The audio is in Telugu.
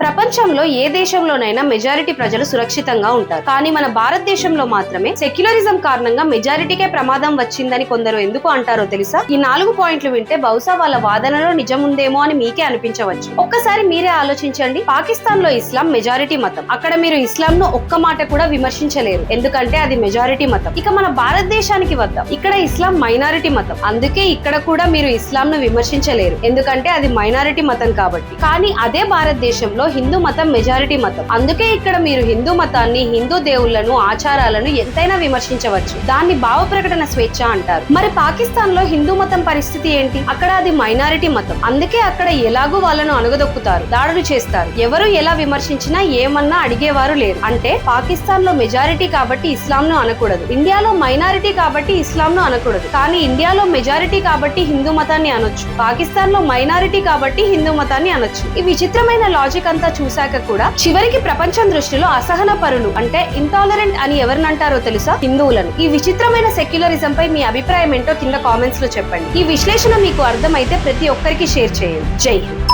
ప్రపంచంలో ఏ దేశంలోనైనా మెజారిటీ ప్రజలు సురక్షితంగా ఉంటారు. కానీ మన భారతదేశంలో మాత్రమే సెక్యులరిజం కారణంగా మెజారిటీకే ప్రమాదం వచ్చిందని కొందరు ఎందుకు అంటారో తెలుసా? ఈ 4 పాయింట్లు వింటే బహుశా వాళ్ళ వాదనలో నిజం ఉందేమో అని మీకే అనిపించవచ్చు. ఒక్కసారి మీరే ఆలోచించండి. పాకిస్తాన్ లో ఇస్లాం మెజారిటీ మతం. అక్కడ మీరు ఇస్లాం ను ఒక్క మాట కూడా విమర్శించలేరు, ఎందుకంటే అది మెజారిటీ మతం. ఇక మన భారతదేశానికి వద్దాం. ఇక్కడ ఇస్లాం మైనారిటీ మతం. అందుకే ఇక్కడ కూడా మీరు ఇస్లాం ను విమర్శించలేరు, ఎందుకంటే అది మైనారిటీ మతం కాబట్టి. కానీ అదే భారతదేశంలో హిందూ మతం మెజారిటీ మతం. అందుకే ఇక్కడ మీరు హిందూ మతాన్ని, హిందూ దేవుళ్లను, ఆచారాలను ఎంతైనా విమర్శించవచ్చు. దాన్ని భావ ప్రకటన స్వేచ్ఛ అంటారు. మరి పాకిస్తాన్ లో హిందూ మతం పరిస్థితి ఏంటి? అక్కడ అది మైనారిటీ మతం. అందుకే అక్కడ ఎలాగూ వాళ్ళను అణగదొక్కుతారు, దాడులు చేస్తారు. ఎవరు ఎలా విమర్శించినా ఏమన్నా అడిగేవారు లేరు. అంటే పాకిస్తాన్ లో మెజారిటీ కాబట్టి ఇస్లాం ను అనకూడదు, ఇండియాలో మైనారిటీ కాబట్టి ఇస్లాం ను అనకూడదు. కానీ ఇండియాలో మెజారిటీ కాబట్టి హిందూ మతాన్ని అనొచ్చు, పాకిస్తాన్ లో మైనారిటీ కాబట్టి హిందూ మతాన్ని అనొచ్చు. ఈ విచిత్రమైన లాజిక్ అంతా చూశాక కూడా చివరికి ప్రపంచం దృష్టిలో అసహన పరులు అంటే ఇంటాలరెంట్ అని ఎవరినంటారో తెలుసా? హిందువులను. ఈ విచిత్రమైన సెక్యులరిజం పై మీ అభిప్రాయం ఏంటో కింద కామెంట్స్ లో చెప్పండి. ఈ విశ్లేషణ మీకు అర్థమైతే ప్రతి ఒక్కరికి షేర్ చేయండి. జై హింద్.